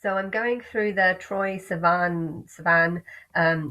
So I'm going through the Troye Sivan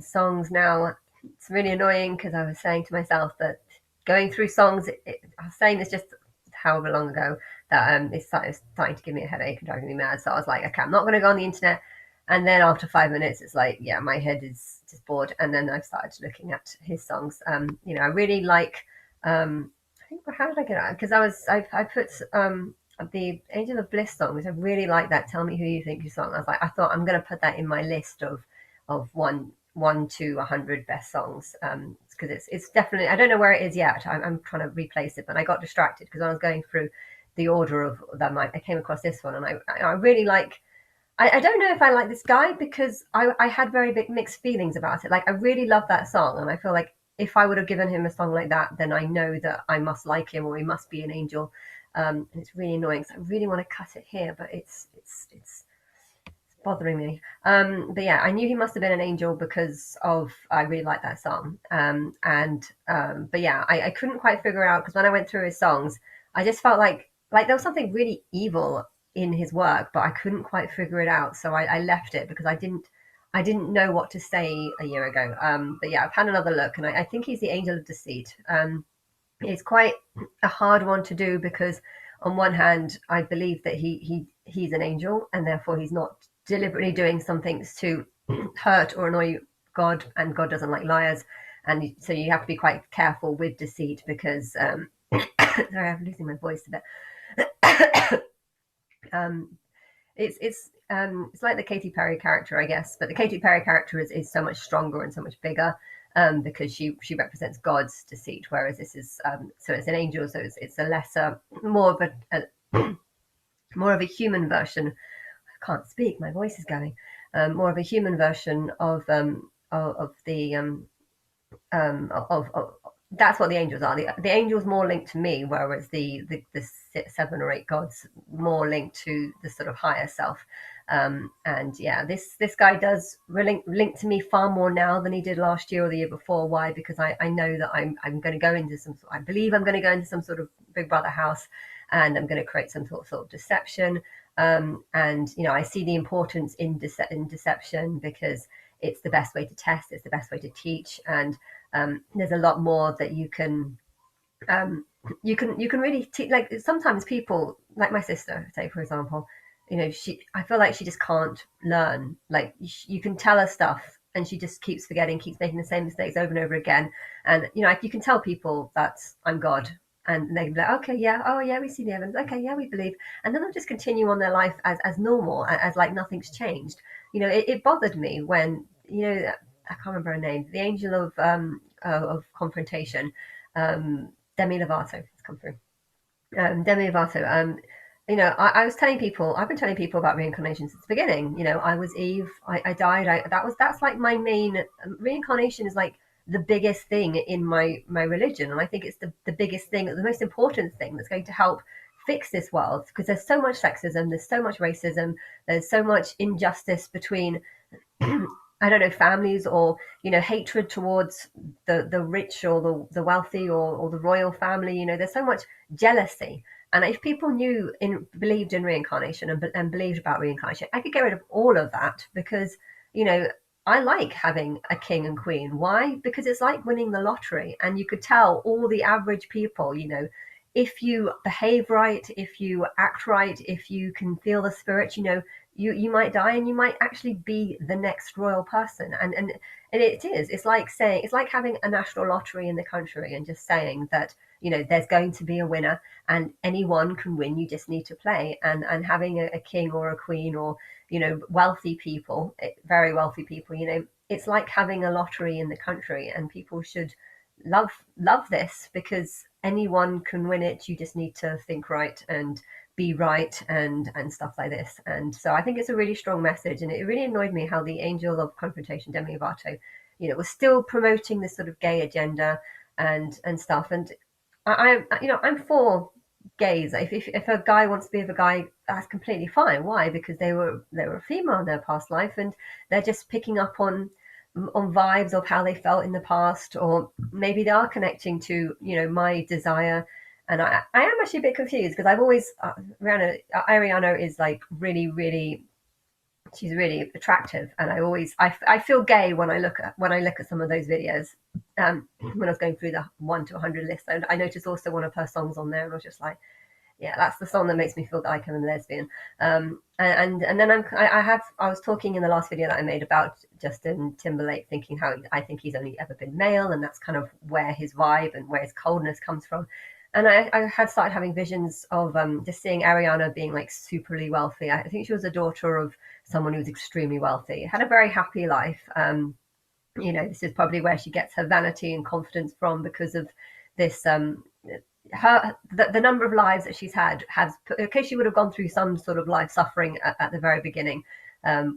songs now. It's really annoying because I was saying to myself that going through songs, I was saying this just however long ago that it's starting to give me a headache and driving me mad. So I was like, okay, I'm not going to go on the internet. And then after 5 minutes, it's like, yeah, my head is just bored. And then I've started looking at his songs. I really like. I think how did I get out? Because I put the Angel of Bliss song, which I really like that Tell Me Who You Think You song. I thought I'm going to put that in my list of one to 100 best songs because it's definitely, I don't know where it is yet. I'm trying to replace it, but I got distracted because I was going through the order of them. I came across this one, and I really like. I don't know if I like this guy because I had very big mixed feelings about it. Like I really love that song, and I feel like if I would have given him a song like that, then I know that I must like him or he must be an angel. And it's really annoying. So I really want to cut it here, but it's bothering me. But yeah, I knew he must have been an angel because of I really like that song. But yeah, I couldn't quite figure out because when I went through his songs, I just felt like there was something really evil in his work, but I couldn't quite figure it out. So I left it because I didn't know what to say a year ago. But yeah, I've had another look, and I think he's the angel of deceit. It's quite a hard one to do because on one hand I believe that he's an angel and therefore he's not deliberately doing some things to hurt or annoy God, and God doesn't like liars, and so you have to be quite careful with deceit because sorry, I'm losing my voice a bit. um, it's like the Katy Perry character, I guess, but the Katy Perry character is so much stronger and so much bigger because she represents God's deceit, whereas this is so it's an angel, so it's a lesser, more of a more of a human version. I can't speak, my voice is going. More of a human version of the of that's what the angels are. The angels more linked to me, whereas the 7 or 8 gods more linked to the sort of higher self. And yeah, this guy does link to me far more now than he did last year or the year before. Why? Because I know that I'm going to go into I believe I'm going to go into some sort of Big Brother house, and I'm going to create some sort of deception. And I see the importance in deception because it's the best way to test, it's the best way to teach, and there's a lot more that um, you can really like sometimes people like my sister, say for example, she I feel like she just can't learn. Like you can tell her stuff and she just keeps forgetting, keeps making the same mistakes over and over again. And you can tell people that I'm God, and they can be like, okay, yeah, oh yeah, we see the evidence, okay, yeah, we believe, and then they'll just continue on their life as normal, as like nothing's changed. It bothered me when I can't remember her name, the angel of confrontation, Demi Lovato has come through. Demi Lovato. I was telling people, I've been telling people about reincarnation since the beginning. I was Eve. I died. That's like my main reincarnation is like the biggest thing in my religion, and I think it's the biggest thing, the most important thing that's going to help fix this world because there's so much sexism, there's so much racism, there's so much injustice between I don't know, families, or hatred towards the rich or the wealthy, or the royal family. There's so much jealousy. And if people believed in reincarnation and believed about reincarnation, I could get rid of all of that because you know I like having a king and queen. Why? Because it's like winning the lottery, and you could tell all the average people, if you behave right, if you act right, if you can feel the spirit, you might die and you might actually be the next royal person. And it's like saying, it's like having a national lottery in the country and just saying that there's going to be a winner and anyone can win, you just need to play. And having a king or a queen, or wealthy people, very wealthy people, it's like having a lottery in the country, and people should love this because anyone can win it. You just need to think right and be right, and stuff like this. And so I think it's a really strong message, and it really annoyed me how the angel of confrontation, Demi Lovato, was still promoting this sort of gay agenda and stuff. And I'm for gays. If a guy wants to be with a guy, that's completely fine. Why? Because they were a female in their past life, and they're just picking up on vibes of how they felt in the past, or maybe they are connecting to my desire. And I am actually a bit confused because I've always Ariana is like really, really she's really attractive, and I feel gay when I look at some of those videos. When I was going through the 1 to 100 list, and I noticed also one of her songs on there, and I was just like, yeah, that's the song that makes me feel like I'm a lesbian. And then I was talking in the last video that I made about Justin Timberlake, thinking how I think he's only ever been male, and that's kind of where his vibe and where his coldness comes from. And I had started having visions of just seeing Ariana being like superly wealthy. I think she was a daughter of someone who was extremely wealthy, had a very happy life. This is probably where she gets her vanity and confidence from, because of this the number of lives that she's had has okay, she would have gone through some sort of life suffering at the very beginning,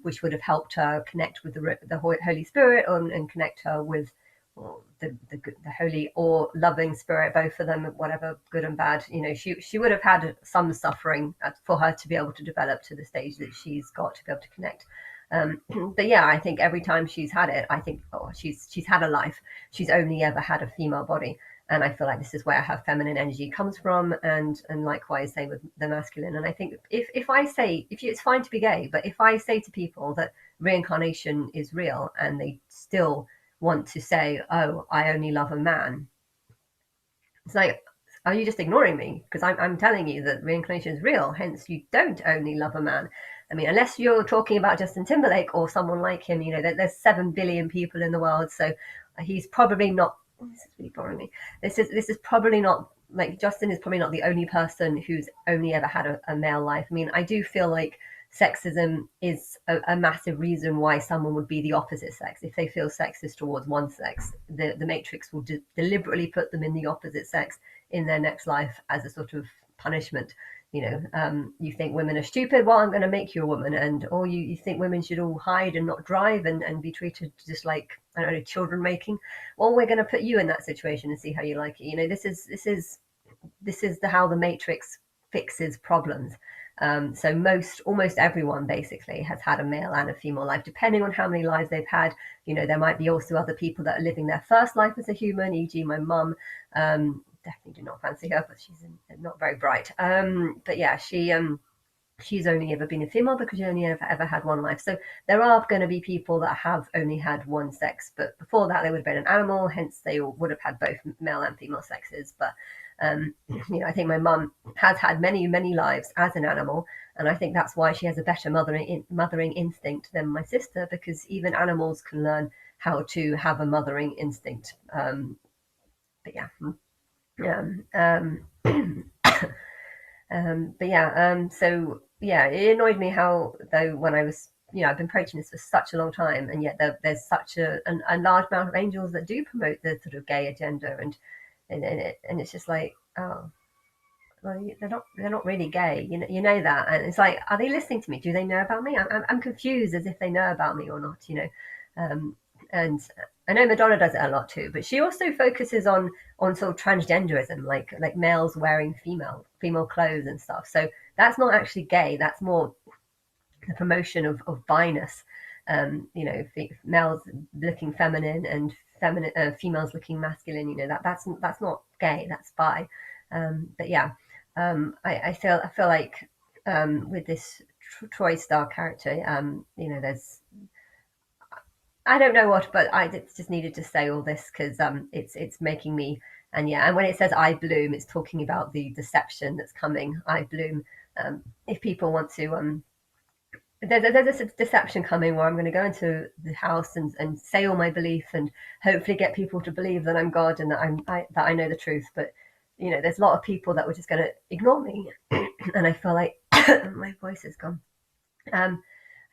which would have helped her connect with the Holy Spirit, and connect her with the holy or loving spirit, both of them, whatever good and bad. She would have had some suffering for her to be able to develop to the stage that she's got to be able to connect. But yeah, I think every time she's had it, I think, oh, she's had a life. She's only ever had a female body, and I feel like this is where her feminine energy comes from, and likewise same with the masculine. And I think it's fine to be gay, but if I say to people that reincarnation is real and they still want to say, oh, I only love a man, it's like, are you just ignoring me? Because I'm telling you that reincarnation is real, hence you don't only love a man. I mean, unless you're talking about Justin Timberlake or someone like him, there's 7 billion people in the world, so he's probably not. This is really boring me. This is probably not, like, Justin is probably not the only person who's only ever had a male life. I mean, I do feel like sexism is a massive reason why someone would be the opposite sex. If they feel sexist towards one sex, the Matrix will deliberately put them in the opposite sex in their next life as a sort of punishment. You think women are stupid, well, I'm going to make you a woman. Or you think women should all hide and not drive, and be treated just like, I don't know, children making. Well, we're going to put you in that situation and see how you like it. This is how the Matrix fixes problems. So almost everyone basically has had a male and a female life, depending on how many lives they've had. There might be also other people that are living their first life as a human, e.g. my mum. Definitely do not fancy her, but she's not very bright. But yeah, she's only ever been a female because she only ever had one life. So there are going to be people that have only had one sex, but before that they would have been an animal, hence they would have had both male and female sexes. But I think my mum has had many lives as an animal, and I think that's why she has a better mothering instinct than my sister, because even animals can learn how to have a mothering instinct. But yeah. But yeah, so yeah, it annoyed me how, though, when I was, I've been preaching this for such a long time, and yet there's such a large amount of angels that do promote the sort of gay agenda, and it's just like, oh, well, they're not really gay, you know that, and it's like, are they listening to me? Do they know about me? I'm confused as if they know about me or not. And I know Madonna does it a lot too, but she also focuses on sort of transgenderism, like males wearing female clothes and stuff. So that's not actually gay. That's more the promotion of bi-ness. Males looking feminine and females looking masculine. That's not gay. That's bi. But yeah, I feel like with this Troye Star character, there's, I don't know what, but I just needed to say all this because it's making me. And yeah, and when it says I bloom, it's talking about the deception that's coming. I bloom. If people want to, there's a deception coming where I'm going to go into the house and say all my belief and hopefully get people to believe that I'm God and that I know the truth. But there's a lot of people that were just going to ignore me, and I feel like my voice is gone. I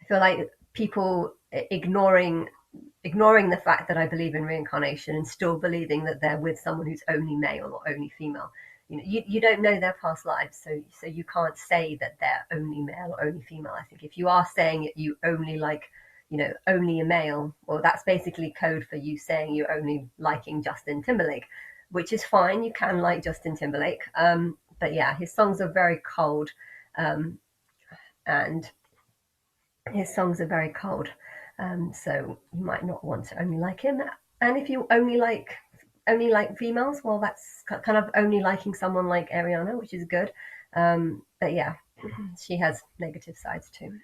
feel like people ignoring the fact that I believe in reincarnation and still believing that they're with someone who's only male or only female. You don't know their past lives, so you can't say that they're only male or only female. I think if you are saying you only like, only a male, well, that's basically code for you saying you're only liking Justin Timberlake, which is fine. You can like Justin Timberlake, but yeah, his songs are very cold, and his songs are very cold. So you might not want to only like him. And if you only like females, well, that's kind of only liking someone like Ariana, which is good. But yeah, she has negative sides too.